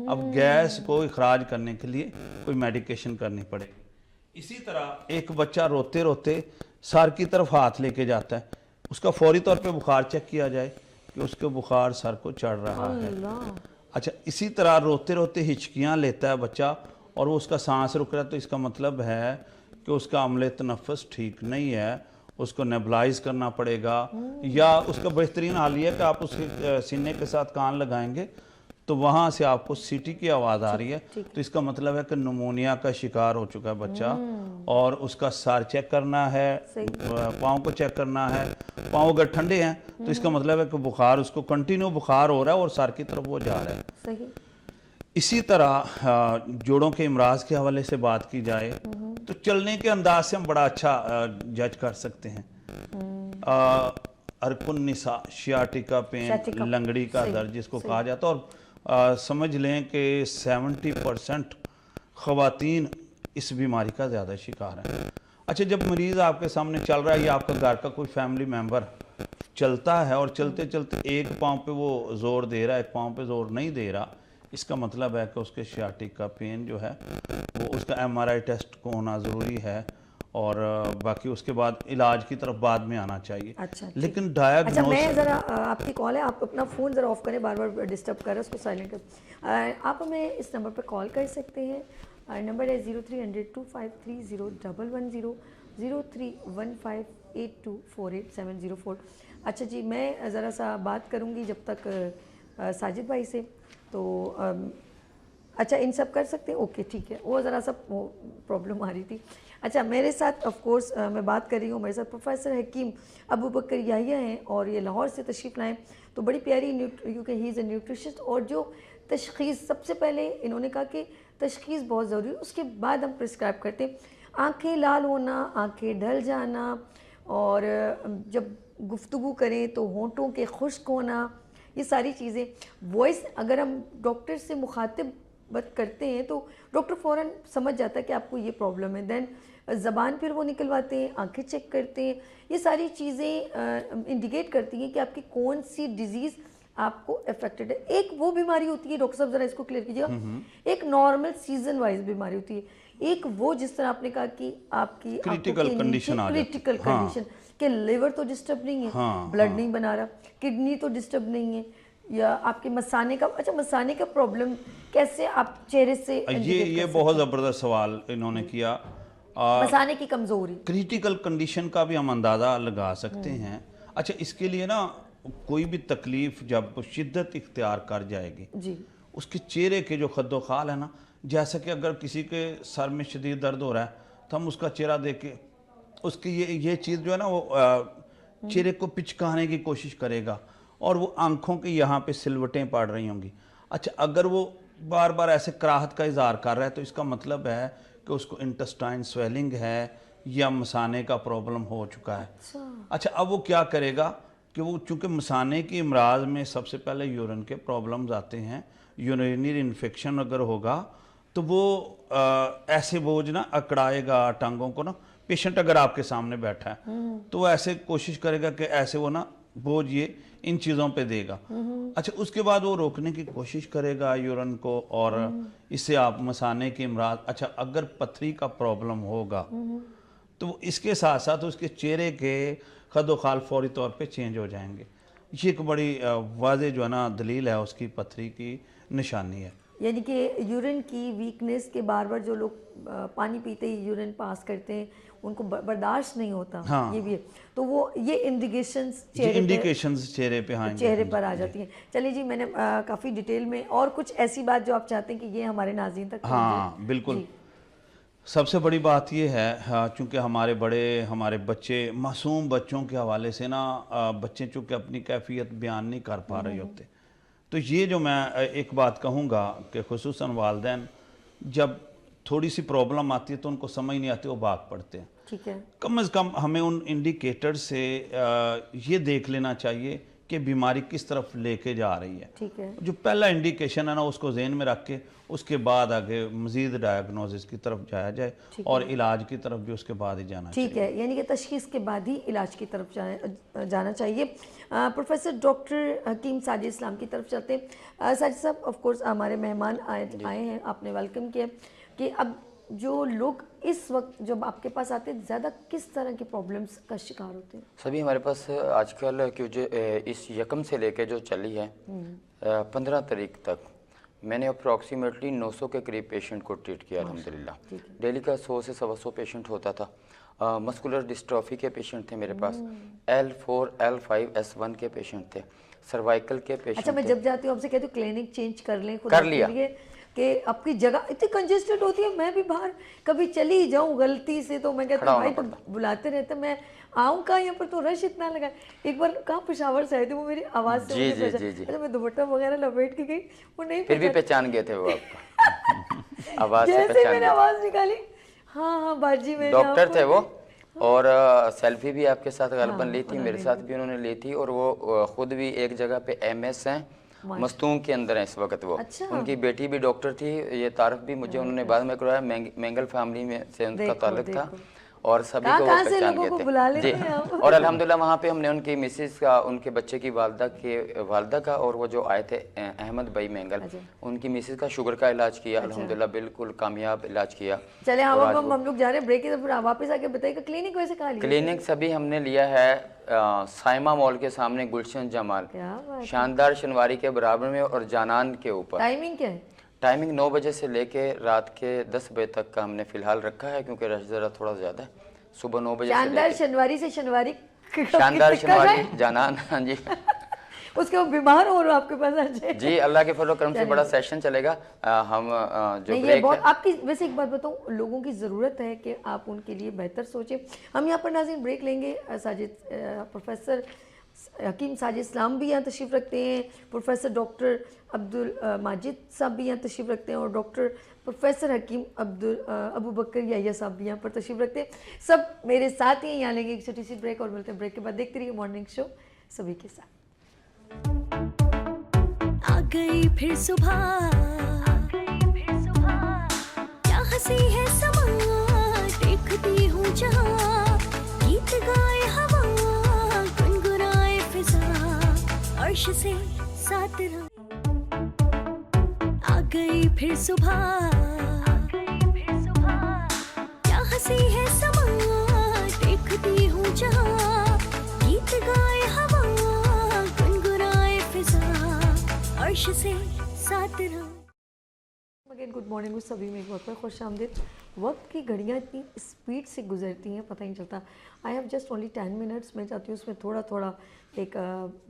अब गैस को इखराज करने के लिए कोई मेडिकेशन करनी पड़ेगी। इसी तरह एक बच्चा रोते रोते सर की तरफ हाथ लेके जाता है, उसका फौरी तौर पे बुखार चेक किया जाए कि उसके बुखार सर को चढ़ रहा है। अच्छा, इसी तरह रोते रोते हिचकियाँ लेता है बच्चा और वो उसका सांस रुक रहा है, तो इसका मतलब है कि उसका अमले तनफ़ुस ठीक नहीं है, उसको नेबुलाइज करना पड़ेगा। या उसका बेहतरीन हाल ये है कि आप उसके सीने के साथ कान लगाएंगे तो वहाँ से आपको सीटी की आवाज़ आ रही है, तो इसका मतलब है कि निमोनिया का शिकार हो चुका है बच्चा। और उसका सर चेक करना है, पाँव को चेक करना है, पाँव अगर ठंडे हैं तो इसका मतलब है कि बुखार, उसको कंटिन्यू बुखार हो रहा है और सर की तरफ वो जा रहा है। सही। इसी तरह जोड़ों के इमराज के हवाले से बात की जाए तो चलने के अंदाज से हम बड़ा अच्छा जज कर सकते हैं। अर्कुन्निसा, शियाटिका पेन, लंगड़ी का दर्द जिसको कहा जाता है, और समझ लें कि 70% ख़वातीन इस बीमारी का ज़्यादा शिकार है। अच्छा, जब मरीज़ आपके सामने चल रहा है या आपका घर का कोई फैमिली मेम्बर चलता है और चलते चलते एक पाँव पे वो ज़ोर दे रहा है, एक पाँव पे ज़ोर नहीं दे रहा, इसका मतलब है कि उसके शियाटिक का पेन जो है वो उसका MRI टेस्ट को होना ज़रूरी है और बाकी उसके बाद इलाज की तरफ बाद में आना चाहिए। अच्छा, लेकिन डायग्नोसिस, अच्छा, मैं ज़रा आपकी कॉल है, आप अपना फ़ोन ज़रा ऑफ करें, बार बार डिस्टर्ब कर रहा है, उसको साइलेंट कर। आप हमें इस नंबर पर कॉल कर सकते हैं, नंबर है 0300253010 031582487004। अच्छा जी, मैं ज़रा सा बात करूँगी जब तक साजिद भाई से, तो अच्छा इन सब कर सकते हैं, ओके ठीक है, वो ज़रा सा प्रॉब्लम आ रही थी। अच्छा, मेरे साथ ऑफ कोर्स मैं बात कर रही हूँ, मेरे साथ प्रोफेसर हकीम अबू बकर याहिया हैं और ये लाहौर से तशरीफ़ लाएँ, तो बड़ी प्यारी क्योंकि ही इज़ ए न्यूट्रिशनिस्ट, और जो तशख़ीस सबसे पहले इन्होंने कहा कि तशख़ीस बहुत ज़रूरी है, उसके बाद हम प्रिस्क्राइब करते हैं। आँखें लाल होना, आँखें ढल जाना, और जब गुफ्तगू करें तो होंठों के खुश्क होना, ये सारी चीज़ें, वॉइस अगर हम डॉक्टर से मुखातिब बात करते हैं तो डॉक्टर फ़ौरन समझ जाता है कि आपको ये प्रॉब्लम है, देन ज़बान फिर वो निकलवाते हैं, आंखें चेक करते हैं, ये सारी चीज़ें इंडिकेट करती हैं कि आपकी कौन सी डिज़ीज़ आपको अफेक्टेड है। एक वो बीमारी होती है, डॉक्टर साहब ज़रा इसको क्लियर कीजिएगा, एक नॉर्मल सीजन वाइज बीमारी होती है, एक वो जिस तरह आपने कहा कि आपकी क्रिटिकल कंडीशन आ जाती है, क्रिटिकल कंडीशन कि लिवर तो डिस्टर्ब नहीं है, ब्लड नहीं बना रहा, किडनी तो डिस्टर्ब नहीं है, या आपके मसाने का, अच्छा मसाने का प्रॉब्लम कैसे आप चेहरे से, ये बहुत ज़बरदस्त सवाल इन्होंने किया। मसाने की कमज़ोरी, क्रिटिकल कंडीशन का भी हम अंदाज़ा लगा सकते हैं। अच्छा, इसके लिए ना कोई भी तकलीफ़ जब शिद्दत इख्तियार कर जाएगी जी, उसके चेहरे के जो खद्दो खाल है ना, जैसे कि अगर किसी के सर में शदीद दर्द हो रहा है तो हम उसका चेहरा देख के उसकी ये चीज़ जो है ना वो चेहरे को पिचकाने की कोशिश करेगा और वो आंखों के यहाँ पे सिलवटें पड़ रही होंगी। अच्छा, अगर वो बार बार ऐसे कराहत का इजहार कर रहा है तो इसका मतलब है कि उसको इंटेस्टाइन स्वेलिंग है या मसाने का प्रॉब्लम हो चुका है। अच्छा, अब वो क्या करेगा कि वो चूँकि मसाने की अमराज में सबसे पहले यूरिन के प्रॉब्लम्स आते हैं, यूरिनरी इन्फेक्शन अगर होगा तो वो ऐसे बोझ ना अकड़ाएगा टांगों को ना। पेशेंट अगर आपके सामने बैठा है तो वो ऐसे कोशिश करेगा कि ऐसे वो ना बोझ ये इन चीज़ों पे देगा। अच्छा, उसके बाद वो रोकने की कोशिश करेगा यूरिन को, और इससे आप मसाने की अमराज। अच्छा, अगर पथरी का प्रॉब्लम होगा तो इसके साथ साथ उसके चेहरे के खदो खाल फौरी तौर पे चेंज हो जाएंगे। ये एक बड़ी वाज़ेह जो है ना दलील है उसकी पथरी की निशानी है। यानी कि यूरिन की वीकनेस के बार बार जो लोग पानी पीते ही यूरिन पास करते हैं उनको बर्दाश्त नहीं होता। हाँ। ये भी है, तो वो ये इंडिकेशंस चेहरे पे हाँ चेहरे पर आ जाती हैं। चलिए जी, मैंने काफ़ी डिटेल में, और कुछ ऐसी बात जो आप चाहते हैं कि ये हमारे नाज़रीन तक हाँ बिल्कुल। सबसे बड़ी बात ये है, चूँकि हमारे बच्चे मासूम बच्चों के हवाले से ना बच्चे चूँकि अपनी कैफियत बयान नहीं कर पा रहे होते, तो ये जो मैं एक बात कहूँगा कि खुसूसन वालिदैन जब थोड़ी सी प्रॉब्लम आती है तो उनको समझ नहीं आती, वो भाग पड़ते हैं। ठीक है, कम से कम हमें उन इंडिकेटर से ये देख लेना चाहिए कि बीमारी किस तरफ लेके जा रही है। ठीक है, जो पहला इंडिकेशन है ना उसको जहन में रख के उसके बाद आगे मजीद डायग्नोसिस की तरफ जाया जाए और इलाज की तरफ भी उसके बाद ही जाना चाहिए। ठीक है, यानी कि तशखीस के बाद ही इलाज की तरफ जाना चाहिए। प्रोफेसर डॉक्टर हकीम साजिद इस्लाम की तरफ चलते हैं। साजिद साहब, ऑफ कोर्स हमारे मेहमान आए हैं, आपने वेलकम किया कि अब जो लोग इस वक्त जब आपके पास आते हैं ज़्यादा किस तरह की प्रॉब्लम्स का शिकार होते हैं? सभी हमारे पास आजकल क्यों जो इस यकम से लेके जो चली है 15 तारीख तक मैंने अप्रॉक्सीमेटली 900 के करीब पेशेंट को ट्रीट किया अल्हम्दुलिल्लाह। डेली का 100 से 125 पेशेंट होता था। मस्कुलर डिस्ट्रॉफी के पेशेंट थे मेरे पास, L4, L5, S1 के पेशेंट थे, सर्वाइकल के पेशेंट। अच्छा, मैं जब जाती हूँ आपसे कहती हूँ क्लिनिक चेंज कर लें, कर लिया कि आपकी जगह इतनी कंजेस्टेड होती है, मैं भी बाहर कभी चली जाऊं गलती से तो मैं कहती हूँ भाई तो बुलाते रहते, मैं आऊँ कहाँ, यहाँ पर तो रश इतना लगा। एक बार कहाँ पेशावर से आए थे, वो मेरी आवाज़ से अच्छा मैं दुपट्टा वगैरह लपेट के गई, वो नहीं फिर भी पहचान गए थे वो आपको आवाज़ से जैसे मैंने आवाज़ निकाली, हाँ बाजी में डॉक्टर थे वो, और सेल्फी भी आपके साथ गलबन ली थी, मेरे साथ भी उन्होंने ली थी, और वो खुद भी एक जगह पे MS हैं, मस्तूम के अंदर है इस वक्त वो। अच्छा। उनकी बेटी भी डॉक्टर थी, ये तारफ भी मुझे उन्होंने बाद में करवाया, मेंगल फैमिली में से उनका ताल्लुक था, और सभी को पहचान गए थे जी। और अल्हम्दुलिल्लाह वहाँ पे हमने उनकी मिसेस का, उनके बच्चे की वालदा का, और वो जो आए थे अहमद भाई मेंगल, उनकी मिसेस का शुगर का इलाज किया अल्हम्दुलिल्लाह, बिल्कुल कामयाब इलाज किया। चले हम लोग जा रहे हैं ब्रेक की तरफ, वापस आके बताइएगा क्लिनिक वैसे कहाँ लिया? क्लिनिक सभी हमने लिया है साइमा मॉल के सामने गुलशन जमाल, शानदार शनवारी के बराबर में और जानान के ऊपर। टाइमिंग क्या है? टाइमिंग 9 बजे से लेके रात के 10 बजे तक का हमने फिलहाल रखा है, क्योंकि रश जरा थोड़ा ज्यादा है। सुबह 9 बजे शानदार शनवारी से शनवारी, शानदार शनवारी जानान, हाँ जी। उसके वो बीमार हो रहे हो आपके पास आ जाए जी, अल्लाह के फजल करम से बड़ा सेशन चलेगा। हम जो नहीं, ये बहुत आपकी वैसे एक बात बताऊं, लोगों की ज़रूरत है कि आप उनके लिए बेहतर सोचें। हम यहाँ पर नाज़रीन ब्रेक लेंगे। साजिद प्रोफेसर हकीम साजिद इस्लाम भी यहाँ तशरीफ़ रखते हैं, प्रोफेसर डॉक्टर अब्दुल माजिद साहब भी यहाँ तशरीफ़ रखते हैं, और डॉक्टर प्रोफेसर हकीम अबू बकर याहिया साहब भी यहाँ पर तशरीफ़ रखते हैं। सब मेरे साथ ही यहाँ लेंगे एक छोटी सी ब्रेक, और मिलते हैं ब्रेक के बाद। देखते रहिए मॉर्निंग शो सभी के साथ। आ गई फिर सुबह, क्या हंसी है समा, देखती हूँ जहाँ, गीत गाए हवा, गुनगुनाए फिजा, अर्श से साथ रहा। आ गई फिर सुबह, क्या हंसी है समा, देखती हूँ जहाँ, गीत गाए हवा, गुनगुनाए फिजा, अर्श से साथ रहा। अगेन गुड मॉर्निंग उस सभी में एक बार खुश आमदीद। वक्त की घड़ियाँ इतनी स्पीड से गुजरती हैं, पता ही नहीं चलता। I have just only 10 minutes, मैं चाहती हूँ उसमें थोड़ा थोड़ा एक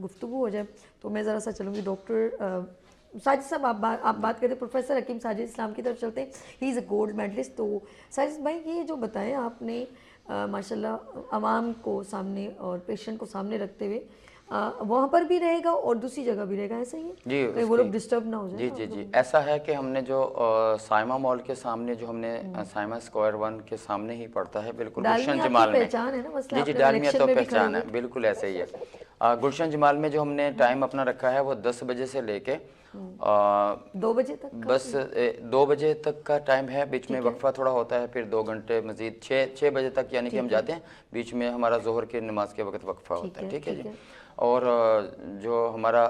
गुफ्तगू हो जाए, तो मैं ज़रा सा चलूँगी। डॉक्टर साजिद साहब आप बात करते, प्रोफेसर हकीम साजिद इस्लाम की तरफ चलते हैं। He is a gold medallist. तो साजिद भाई, ये जो बताया आपने माशाल्लाह आवाम को सामने और पेशेंट को सामने रखते हुए, वहाँ पर भी रहेगा और दूसरी जगह भी रहेगा, ऐसा ही है जी? वो लोग डिस्टर्ब ना हो जाए। जी जी जी, ऐसा है कि हमने जो साइमा मॉल के सामने जो हमने साइमा स्क्वायर 1 के सामने ही पड़ता है, बिल्कुल गुलशन जमाल में। पहचान है ना मसला, जी जी, डालमिया तो पहचान है, बिल्कुल ऐसे ही है। गुलशन जमाल में जो हमने टाइम अपना रखा है वो 10 बजे से लेके 2 बजे तक का? बस 2 बजे तक का टाइम है, बीच में वक्फा थोड़ा होता है, फिर 2 घंटे मजीद 6 बजे तक यानी कि हम जाते हैं, बीच में हमारा जोहर की नमाज के वक्त वक्फा होता है। ठीक है जी। और जो हमारा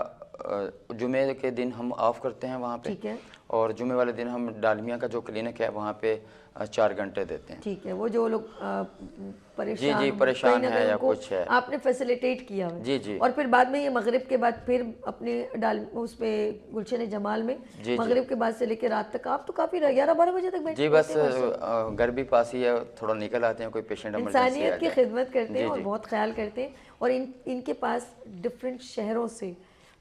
जुमे के दिन हम ऑफ करते हैं वहाँ पे, और जुमे वाले दिन हम डालमिया का जो क्लिनिक है वहाँ पे 4 घंटे देते हैं। ठीक है, वो जो लोग परेशान जी परेशान है या कुछ है, आपने फैसिलिटेट किया है। जी जी। और फिर बाद में ये मगरिब के बाद फिर अपने उस पे गुलशन जमाल में मगरिब के बाद से लेकर रात तक आप तो काफी 11-12 बजे तक बैठते जी। बस घर भी पास ही है, थोड़ा निकल आते हैं, कोई पेशेंट इंसानियत की खिदमत करते हैं और बहुत ख्याल करते हैं। और इनके पास डिफरेंट शहरों से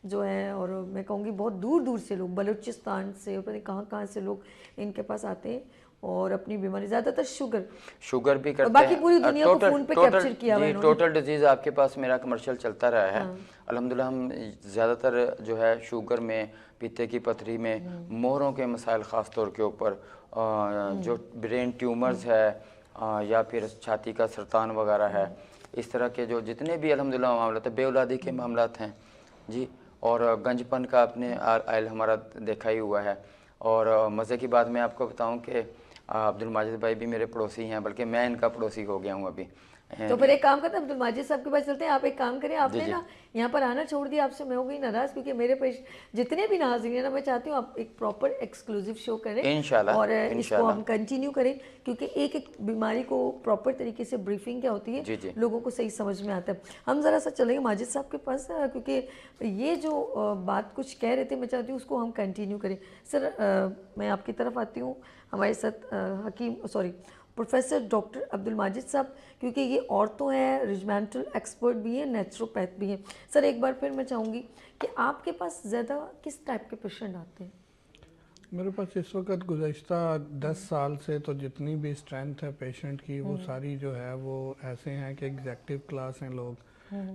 जो है, और मैं कहूँगी बहुत दूर दूर से लोग, बलूचिस्तान से और पता नहीं कहाँ से लोग इनके पास आते हैं और अपनी बीमारी, ज़्यादातर शुगर भी करते बाकी हैं। पूरी दुनिया को फोन पे कैप्चर किया हुआ है इन्होंने। टोटल डिजीज आपके पास मेरा कमर्शियल चलता रहा है अल्हम्दुलिल्लाह। हम ज़्यादातर जो है शुगर में, पीते की पथरी में, मोहरों के मसाइल ख़ास तौर के ऊपर, जो ब्रेन ट्यूमर्स है या फिर छाती का सरतान वगैरह है, इस तरह के जो जितने भी अल्हम्दुलिल्लाह मामला है, बेऔलादी के मामला हैं जी, और गंजपन का आपने आयल हमारा देखा ही हुआ है। और मज़े की बात मैं आपको बताऊं कि अब्दुल माजिद भाई भी मेरे पड़ोसी हैं, बल्कि मैं इनका पड़ोसी हो गया हूं अभी। तो फिर एक काम करते हैं, अब्दुल माजिद साहब के पास चलते हैं। आप एक काम करें, आपने ना यहाँ पर आना छोड़ दिया, आपसे मैं हो गई नाराज़, क्योंकि मेरे पेश जितने भी नाज़रीन हैं ना, मैं चाहती हूँ आप एक प्रॉपर एक्सक्लूसिव शो करें इंशाल्लाह, और इसको हम कंटिन्यू करें, क्योंकि एक एक बीमारी को प्रॉपर तरीके से ब्रीफिंग क्या होती है लोगों को सही समझ में आता है। हम ज़रा सा चलेंगे माजिद साहब के पास, क्योंकि ये जो बात कुछ कह रहे थे, मैं चाहती हूँ उसको हम कंटिन्यू करें। सर मैं आपकी तरफ आती हूँ, हमारे साथ प्रोफेसर डॉक्टर अब्दुल माजिद साहब, क्योंकि ये औरतों हैं, रिजमेंटल एक्सपर्ट भी हैं, नेचुरोपैथ भी हैं। सर एक बार फिर मैं चाहूँगी कि आपके पास ज़्यादा किस टाइप के पेशेंट आते हैं? मेरे पास इस वक्त गुज़श्ता 10 साल से तो जितनी भी स्ट्रेंथ है पेशेंट की, वो सारी जो है वो ऐसे हैं कि एग्जेक्टिव क्लास हैं लोग,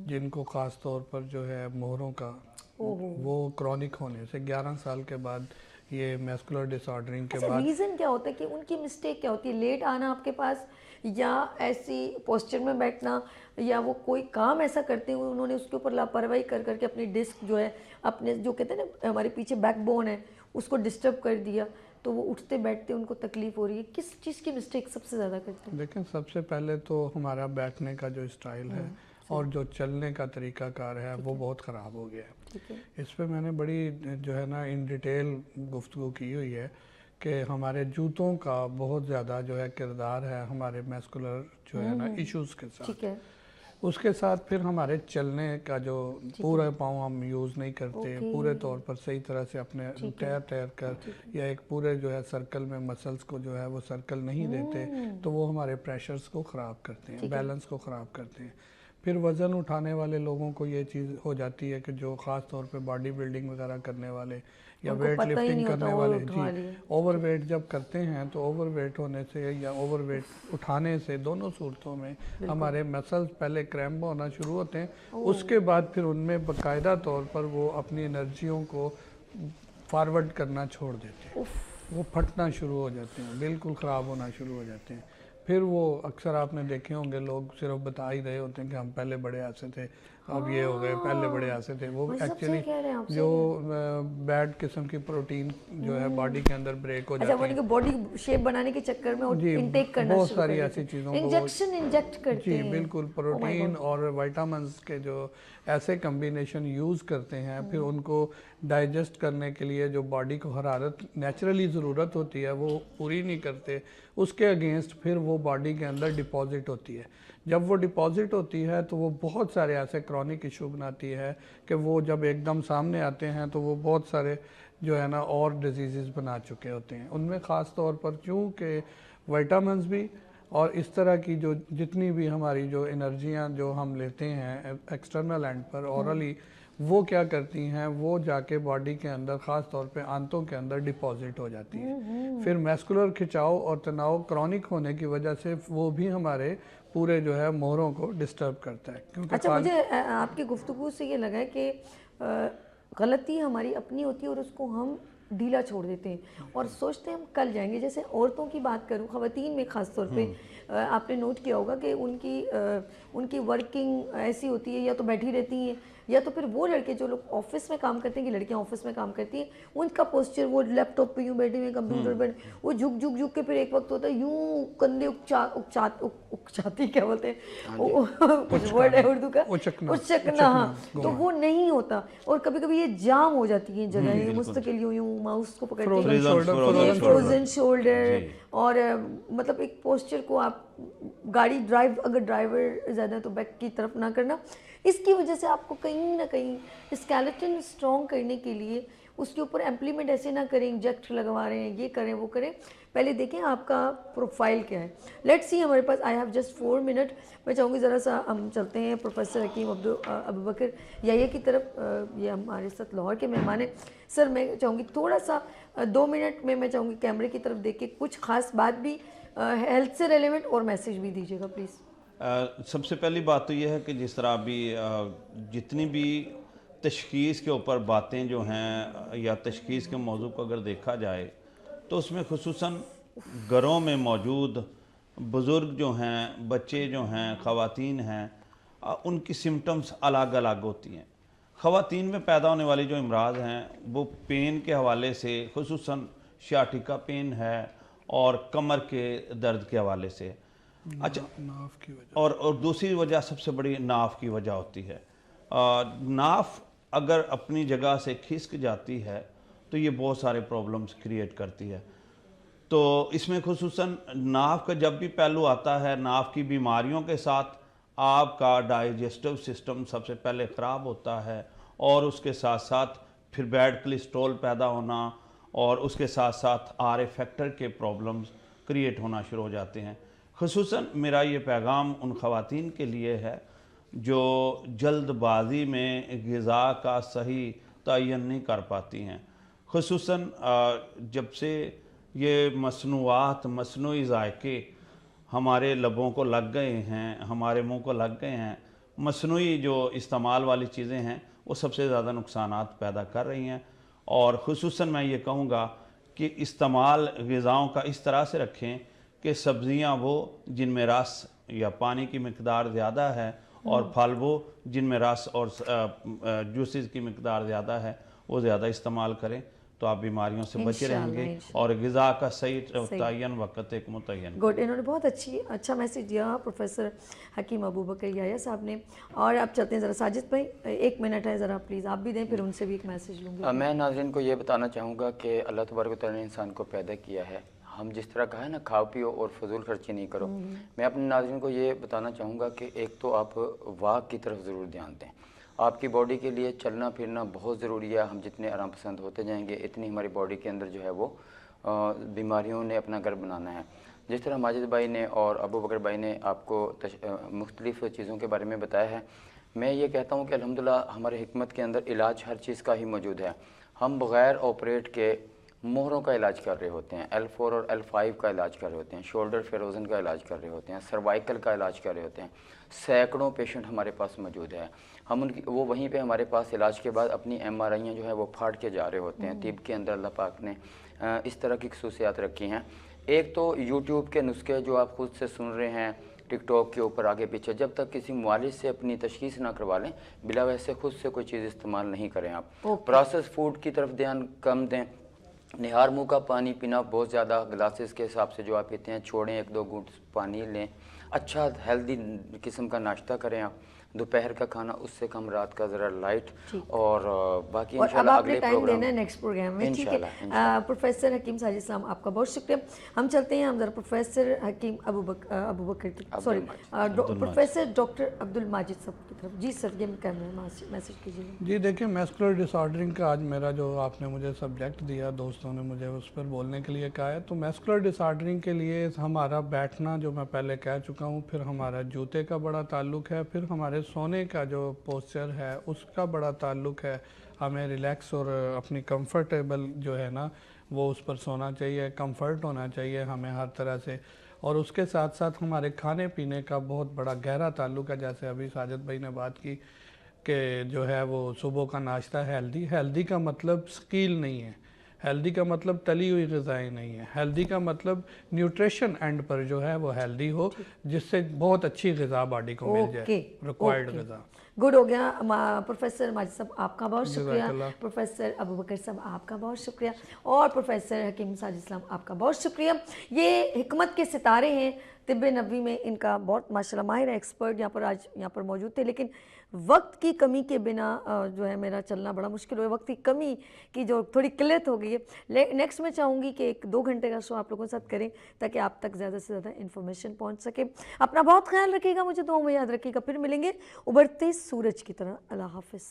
जिनको ख़ास तौर पर जो है मोहरों का वो क्रॉनिक होने से 11 साल के बाद, ये मैस्कुलर डिसऑर्डरिंग के बाद। रीज़न क्या होता है कि उनकी मिस्टेक क्या होती है? लेट आना आपके पास, या ऐसी पोस्चर में बैठना, या वो कोई काम ऐसा करते हैं उन्होंने उसके ऊपर लापरवाही कर करके अपनी डिस्क जो है, अपने जो कहते हैं ना हमारे पीछे बैकबोन है, उसको डिस्टर्ब कर दिया, तो वो उठते बैठते उनको तकलीफ हो रही है। किस चीज़ की मिस्टेक सबसे ज़्यादा करते हैं? देखें, सबसे पहले तो हमारा बैठने का जो स्टाइल है और जो चलने का तरीकाकार है वो बहुत ख़राब हो गया है। इस पे मैंने बड़ी जो है ना इन डिटेल गुफ्तगू की हुई है कि हमारे जूतों का बहुत ज़्यादा जो है किरदार है हमारे मैस्कुलर जो है ना इश्यूज़ के साथ। ठीक है। उसके साथ फिर हमारे चलने का जो पूरा पाँव हम यूज़ नहीं करते पूरे तौर पर सही तरह से अपने तैर कर, या एक पूरे जो है सर्कल में मसल्स को जो है वो सर्कल नहीं देते, तो वो हमारे प्रेशर्स को ख़राब करते हैं, बैलेंस को ख़राब करते हैं। फिर वज़न उठाने वाले लोगों को ये चीज़ हो जाती है कि जो ख़ास तौर पे बॉडी बिल्डिंग वगैरह करने वाले या वेट लिफ्टिंग करने वाले, जी, ओवरवेट जब करते हैं तो ओवरवेट होने से या ओवरवेट उठाने से दोनों सूरतों में हमारे मसल्स पहले क्रैम्प होना शुरू होते हैं, उसके बाद फिर उनमें बाकायदा तौर पर वो अपनी एनर्जियों को फॉरवर्ड करना छोड़ देते हैं, वो फटना शुरू हो जाते हैं, बिल्कुल ख़राब होना शुरू हो जाते हैं। फिर वो अक्सर आपने देखे होंगे लोग सिर्फ बता ही रहे होते हैं कि हम पहले बड़े ऐसे थे, अब ये हो गए, पहले बड़े ऐसे थे। वो एक्चुअली जो बैड किस्म की प्रोटीन जो है बॉडी के अंदर ब्रेक हो जाती है। अच्छा, बॉडी शेप बनाने के चक्कर में इनटेक करना बहुत सारी ऐसी चीज़ों को इंजेक्ट करते हैं। जी बिल्कुल, प्रोटीन और विटामिन्स के जो ऐसे कम्बिनेशन यूज़ करते हैं, फिर उनको डाइजेस्ट करने के लिए जो बॉडी को हरारत नेचुरली ज़रूरत होती है वो पूरी नहीं करते, उसके अगेंस्ट फिर वो बॉडी के अंदर डिपॉजिट होती है। जब वो डिपॉजिट होती है तो वो बहुत सारे ऐसे क्रॉनिक इशू बनाती है कि वो जब एकदम सामने आते हैं तो वो बहुत सारे जो है ना और डिजीज़ बना चुके होते हैं। उनमें ख़ास तौर पर चूँकि विटामिन्स भी और इस तरह की जो जितनी भी हमारी जो एनर्जियाँ जो हम लेते हैं एक्सटर्नल एंड पर औरली, वो क्या करती हैं, वो जाके बॉडी के अंदर ख़ास तौर पे आंतों के अंदर डिपॉजिट हो जाती है। फिर मैस्कुलर खिंचाव और तनाव क्रॉनिक होने की वजह से वो भी हमारे पूरे जो है मोहरों को डिस्टर्ब करता है। क्योंकि अच्छा, मुझे आपकी गुफ्तगू से ये लगा है कि गलती हमारी अपनी होती है और उसको हम ढीला छोड़ देते हैं और सोचते हैं हम कल जाएंगे। जैसे औरतों की बात करूं, ख़वातीन में ख़ास तौर पे आपने नोट किया होगा कि उनकी वर्किंग ऐसी होती है, या तो बैठी रहती हैं, या तो फिर वो लड़के जो लोग ऑफिस में काम करते हैं, कि लड़कियां ऑफिस में काम करती हैं, उनका पोस्चर वो लैपटॉप पे यूँ बैठे हुए कंप्यूटर पर वो झुक के फिर एक वक्त होता है यूँ कंधे उकचाती, क्या बोलते हैं कुछ वर्ड है उर्दू का, उचकना। हाँ, तो वो नहीं होता और कभी कभी ये जाम हो जाती है जगह, मुस्तकिल यूँ माउस को पकड़ते हैं, फ्रोजन शोल्डर, और मतलब एक पोस्चर को आप गाड़ी अगर ड्राइवर ज़्यादा है तो बैक की तरफ ना करना। इसकी वजह से आपको कहीं ना कहीं स्केलेटन स्ट्रॉन्ग करने के लिए उसके ऊपर एम्प्लीमेंट ऐसे ना करें, इंजेक्ट लगवा रहे हैं, ये करें वो करें, पहले देखें आपका प्रोफाइल क्या है। लेट्स सी, हमारे पास आई हैव जस्ट 4 मिनट। मैं चाहूँगी ज़रा सा हम चलते हैं प्रोफेसर हकीम अबू बकर याहिया की तरफ। ये हमारे साथ लाहौर के मेहमान हैं। सर मैं चाहूँगी थोड़ा सा 2 मिनट में मैं चाहूँगी कैमरे की तरफ देख के कुछ ख़ास बात भी हेल्थ से रेलेवेंट और मैसेज भी दीजिएगा प्लीज़। सबसे पहली बात तो यह है कि जिस तरह अभी जितनी भी तशख़ीस के ऊपर बातें जो हैं या तशख़ीस के मौजू को अगर देखा जाए तो उसमें खुसूसन घरों में मौजूद बुज़ुर्ग जो हैं, बच्चे जो हैं, ख़वातीन हैं, उनकी सिम्टम्स अलग अलग होती हैं। ख़वातीन में पैदा होने वाली जो अमराज हैं वो पेन के हवाले से खुसूसन शाटिका पेन है और कमर के दर्द के हवाले से। अच्छा, नाफ की वजह और दूसरी वजह सबसे बड़ी नाफ की वजह होती है। नाफ अगर अपनी जगह से खिसक जाती है तो ये बहुत सारे प्रॉब्लम्स क्रिएट करती है। तो इसमें खुसूसन नाफ का जब भी पहलू आता है, नाफ की बीमारियों के साथ आपका डाइजेस्टिव सिस्टम सबसे पहले ख़राब होता है और उसके साथ साथ फिर बैड कोलेस्ट्रॉल पैदा होना और उसके साथ साथ आर फैक्टर के प्रॉब्लम्स क्रिएट होना शुरू हो जाते हैं। खुसूसन मेरा ये पैगाम उन ख़वातीन के लिए है जो जल्दबाजी में ग़िज़ा का सही तयन नहीं कर पाती हैं। खुसूसन जब से ये मसनूआत, मसनूई ज़ायके हमारे लबों को लग गए हैं, हमारे मुंह को लग गए हैं, मसनूई जो इस्तेमाल वाली चीज़ें हैं वो सबसे ज़्यादा नुकसानात पैदा कर रही हैं। और खुसूसन मैं ये कहूँगा कि इस्तेमाल ग़िज़ाओं का इस तरह से रखें कि सब्ज़ियाँ वो जिनमें रस या पानी की मिकदार ज़्यादा है और फल वो जिनमें रस और जूसेस की मिकदार ज़्यादा है वो ज़्यादा इस्तेमाल करें, तो आप बीमारियों से बचे रहेंगे और ग़िज़ा का सही तयन वक़्त एक मुतय्यन। गुड, इन्होंने बहुत अच्छा मैसेज दिया प्रोफेसर हकीम अबू बकर याहिया साहब ने। और आप चलते हैं ज़रा साजिद भाई, 1 मिनट है, ज़रा प्लीज़ आप भी दें, फिर उनसे भी एक मैसेज लूँगी। मैं नाज़रीन को ये बताना चाहूँगा कि अल्लाह तबारक व तआला ने इंसान को पैदा किया है, हम जिस तरह कहा है ना, खाओ पियो और फजूल खर्ची नहीं करो। मैं अपने नाज़रीन को ये बताना चाहूँगा कि एक तो आप वाक की तरफ ज़रूर ध्यान दें। आपकी बॉडी के लिए चलना फिरना बहुत ज़रूरी है। हम जितने आराम पसंद होते जाएंगे इतनी हमारी बॉडी के अंदर जो है वो बीमारियों ने अपना घर बनाना है। जिस तरह माजिद भाई ने और अबू बकर भाई ने आपको मुख्तलिफ़ चीज़ों के बारे में बताया है, मैं ये कहता हूँ कि अल्हम्दुलिल्लाह हमारे हिकमत के अंदर इलाज हर चीज़ का ही मौजूद है। हम बग़ैर ऑपरेट के मोहरों का इलाज कर रहे होते हैं, L4 और L5 का इलाज कर रहे होते हैं, शोल्डर फेरोजन का इलाज कर रहे होते हैं, सर्वाइकल का इलाज कर रहे होते हैं। सैकड़ों पेशेंट हमारे पास मौजूद है। हम उनकी वो वहीं पे हमारे पास इलाज के बाद अपनी MRI जो है वो फाड़ के जा रहे होते हैं। तिब के अंदर अल्लाह पाक ने इस तरह की खसूसियात रखी हैं। एक तो यूट्यूब के नुस्खे जो आप खुद से सुन रहे हैं, टिकटॉक के ऊपर आगे पीछे, जब तक किसी मुआलिज से अपनी तशखीस ना करवा लें, बिला वैसे खुद से कोई चीज़ इस्तेमाल नहीं करें। आप प्रोसेस फूड की तरफ ध्यान कम दें। निहार मुँह का पानी पीना बहुत ज़्यादा ग्लासेस के हिसाब से जो आप पीते हैं छोड़ें, 1-2 घूंट पानी लें। अच्छा हेल्दी किस्म का नाश्ता करें आप। दोपहर का खाना उससे कम, रात का ज़रा लाइट, और बाकी इंशाल्लाह अगले प्रोग्राम देना है नेक्स्ट प्रोग्राम में। ठीक है प्रोफेसर हकीम साजिद साहब, आपका बहुत शुक्रिया। हम चलते हैं, हम ज़रा प्रोफेसर हकीम अबू बकर की, sorry professor doctor Abdul Majid साहब की तरफ। जी सर, ये मैसेज कीजिए। जी देखिए, मैस्कुलर डिसऑर्डरिंग का आज मेरा जो आपने मुझे सब्जेक्ट दिया, दोस्तों ने मुझे उस पर बोलने के लिए कहा है, तो मैस्कुलर डिसऑर्डरिंग के लिए हमारा बैठना जो मैं पहले कह चुका हूँ, फिर हमारा जूते का बड़ा ताल्लुक है, फिर हमारे सोने का जो पोस्चर है उसका बड़ा ताल्लुक है। हमें रिलैक्स और अपनी कंफर्टेबल जो है ना वो उस पर सोना चाहिए, कंफर्ट होना चाहिए हमें हर तरह से। और उसके साथ साथ हमारे खाने पीने का बहुत बड़ा गहरा ताल्लुक है। जैसे अभी साजिद भाई ने बात की कि जो है वो सुबह का नाश्ता हेल्दी का मतलब स्कील नहीं है। हेल्दी का मतलब तली हुई ग़िज़ाएँ नहीं है, हेल्दी का मतलब न्यूट्रिशन एंड पर जो है वो हेल्दी हो, जिससे बहुत अच्छी ग़िज़ा बॉडी को मिल जाए, रिक्वायर्ड ग़िज़ा। गुड हो गया। प्रोफेसर माजिद साहब आपका बहुत शुक्रिया, जज़ाकल्लाह। प्रोफेसर अबू बकर साहब आपका बहुत शुक्रिया, और प्रोफेसर हकीम साजिद इस्लाम आपका बहुत शुक्रिया। ये हिकमत के सितारे हैं, तिब्ब नबवी में इनका बहुत माशाल्लाह माहिर एक्सपर्ट यहाँ पर आज यहाँ पर मौजूद थे, लेकिन वक्त की कमी के बिना जो है मेरा चलना बड़ा मुश्किल हुआ। वक्त की कमी की जो थोड़ी किल्लत हो गई है। नेक्स्ट मैं चाहूँगी कि 1-2 घंटे का शो आप लोगों के साथ करें ताकि आप तक ज़्यादा से ज़्यादा इन्फॉर्मेशन पहुँच सके। अपना बहुत ख्याल रखिएगा, मुझे दुआ में याद रखिएगा। फिर मिलेंगे उभरते सूरज की तरह। अल्लाह हाफिज़।